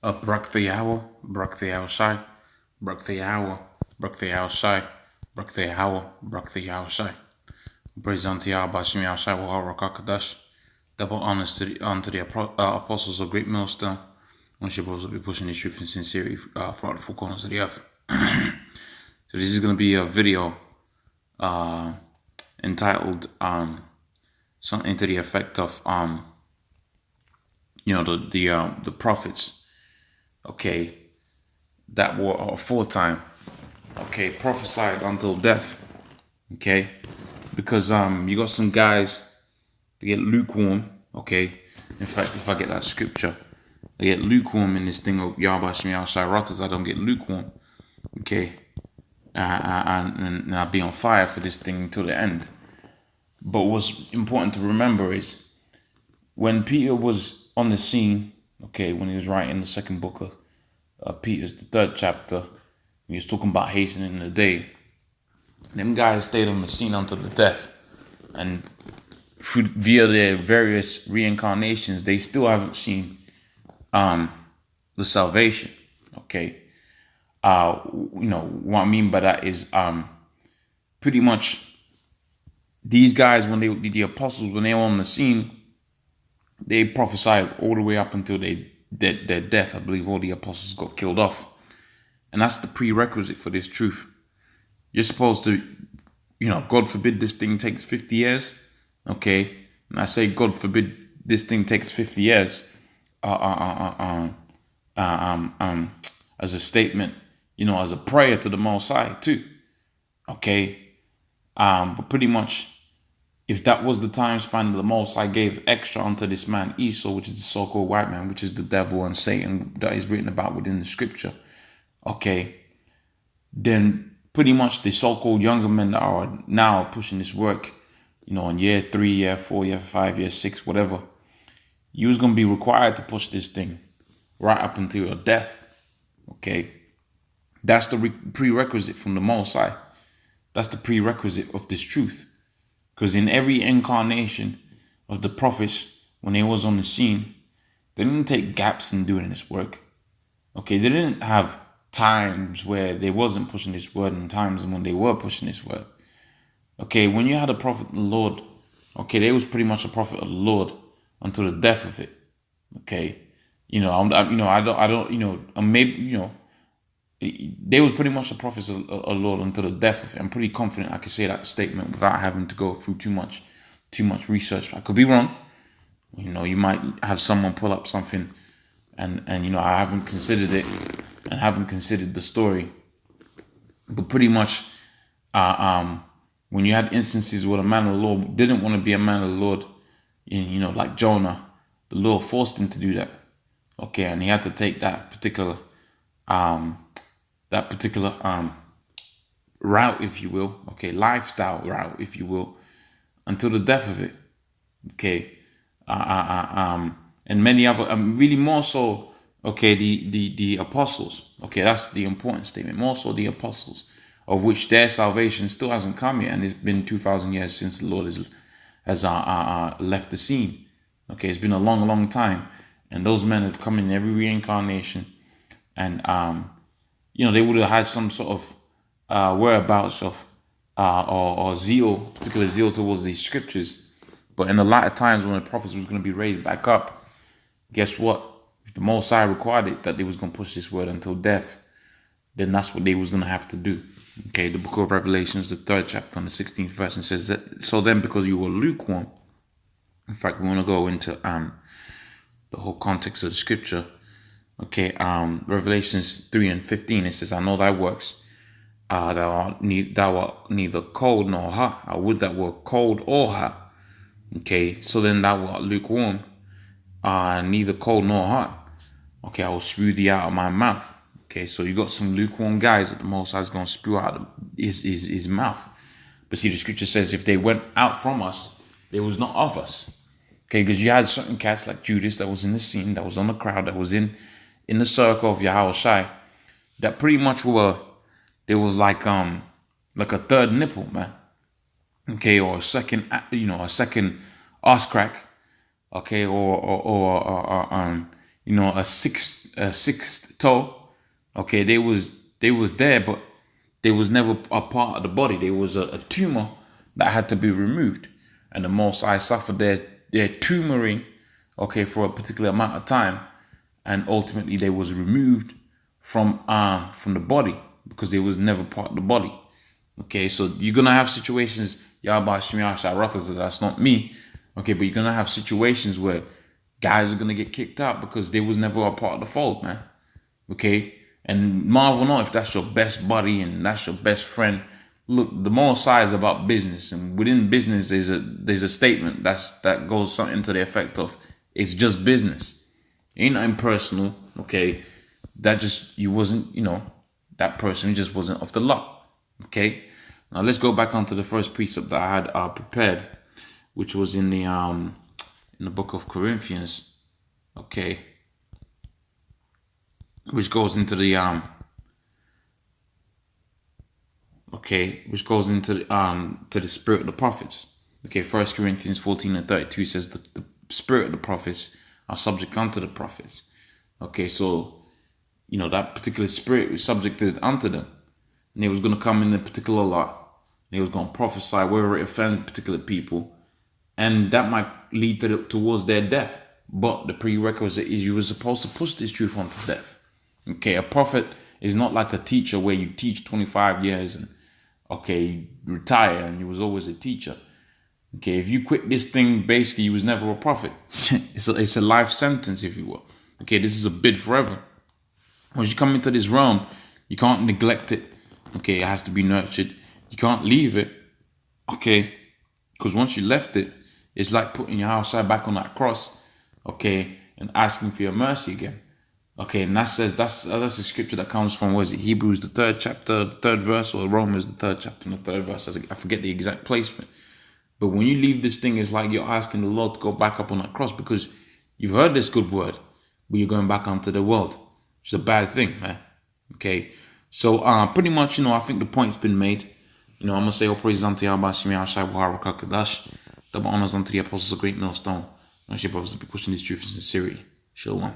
Brak the hour, Brak the hour shy, Brak the hour, Brak the hour shy, Brak the hour, Brak the hour shy. Praise unto Yahweh, Bashim Yahshai, Rakakadash. Double honors unto the apostles of Great Millstone. One should also be pushing the truth and sincerity throughout the four corners of the earth. So this is going to be a video entitled something to the effect of the prophets, okay, that were aforetime, okay, prophesied until death, okay, because you got some guys that get lukewarm, okay. In fact, if I get that scripture, they get lukewarm in this thing of Yahweh Shemi Shai. I don't get lukewarm, okay, and I'll be on fire for this thing until the end. But what's important to remember is when Peter was on the scene, okay, when he was writing the second book of Peter's, the third chapter, he was talking about hastening the day. Them guys stayed on the scene until the death, and via their various reincarnations, they still haven't seen the salvation. Okay, what I mean by that is pretty much these guys, when the apostles, when they were on the scene, they prophesied all the way up until their death. I believe all the apostles got killed off, and that's the prerequisite for this truth. You're supposed to, God forbid this thing takes 50 years, okay? And I say, God forbid this thing takes 50 years, as a statement, as a prayer to the Most High too, okay? But pretty much, if that was the time span that the Most High gave extra unto this man Esau, which is the so-called white man, which is the devil and Satan that is written about within the scripture, okay, then pretty much the so-called younger men that are now pushing this work, in year 3, year 4, year 5, year 6, whatever, you was going to be required to push this thing right up until your death, okay? That's the prerequisite from the Most High. That's the prerequisite of this truth. Because in every incarnation of the prophets, when they was on the scene, they didn't take gaps in doing this work. Okay, they didn't have times where they wasn't pushing this word and times when they were pushing this word. Okay, when you had a prophet of the Lord, okay, they was pretty much a prophet of the Lord until the death of it. Okay, they was pretty much the prophets of Lord until the death of it. I'm pretty confident I can say that statement without having to go through too much research. I could be wrong. You might have someone pull up something and I haven't considered it and haven't considered the story. But pretty much, when you had instances where a man of the Lord didn't want to be a man of the Lord, like Jonah, the Lord forced him to do that. Okay, and he had to take that particular route, if you will, okay, lifestyle route, if you will, until the death of it, okay, and many other, really more so, okay, the apostles, okay, that's the important statement, more so the apostles, of which their salvation still hasn't come yet, and it's been 2,000 years since the Lord has left the scene, okay, it's been a long time, and those men have come in every reincarnation, and they would have had some sort of whereabouts of or zeal, particular zeal towards these scriptures. But in a lot of times when the prophets was going to be raised back up, guess what? If the Most High required it, that they was going to push this word until death, then that's what they was going to have to do. Okay, the book of Revelations, the 3rd chapter, on the 16th verse, and says that, so then because you were lukewarm, in fact, we want to go into the whole context of the scripture. Okay, Revelations 3:15, it says, I know thy works, thou art neither cold nor hot. I would that were cold or hot. Okay, so then thou art lukewarm, neither cold nor hot. Okay, I will spew thee out of my mouth. Okay, so you got some lukewarm guys that the Most High is going to spew out of his mouth. But see, the scripture says if they went out from us, they was not of us. Okay, because you had certain cats like Judas that was in the scene, that was on the crowd, that was in the circle of Yahweh Shai, that pretty much there was like a third nipple, man. Okay, or a second ass crack. Okay, or a sixth sixth toe. Okay, they was there, but they was never a part of the body. There was a tumor that had to be removed, and the Most High suffered their tumoring, okay, for a particular amount of time, and ultimately they was removed from the body because they was never part of the body. Okay, so you're gonna have situations, that's not me. Okay, but you're gonna have situations where guys are gonna get kicked out because they was never a part of the fold, man. Okay, and marvel not if that's your best buddy and that's your best friend. Look, the moral side is about business, and within business there's a statement that goes something to the effect of it's just business. It ain't nothing personal. Okay, that just you wasn't, that person just wasn't of the lot. Okay, now let's go back onto the first precept that I had prepared, which was in the book of Corinthians. Okay, which goes into the to the spirit of the prophets. Okay, 1 Corinthians 14:32 says the spirit of the prophets are subject unto the prophets. Okay, so that particular spirit was subjected unto them, and they was gonna come in a particular lot. They was gonna prophesy wherever it offends particular people, and that might lead towards their death. But the prerequisite is you were supposed to push this truth onto death. Okay, a prophet is not like a teacher where you teach 25 years and you retire and you was always a teacher. Okay, if you quit this thing, basically you was never a prophet. It's a life sentence, if you will. Okay, this is a bid forever. Once you come into this realm, you can't neglect it. Okay, it has to be nurtured. You can't leave it. Okay, because once you left it, it's like putting your house back on that cross. Okay, and asking for your mercy again. Okay, and that's a scripture that comes from, what is it, Hebrews, the 3rd chapter, the 3rd verse, or Romans, the 3rd chapter, and the 3rd verse. I forget the exact placement. But when you leave this thing, it's like you're asking the Lord to go back up on that cross because you've heard this good word, but you're going back onto the world, which is a bad thing, man. Okay, so pretty much, I think the point's been made. I'm going to say all praises unto Yahweh, double honors unto the apostles of great millstone. And your brothers will be pushing these truths in sincerity. Shalom.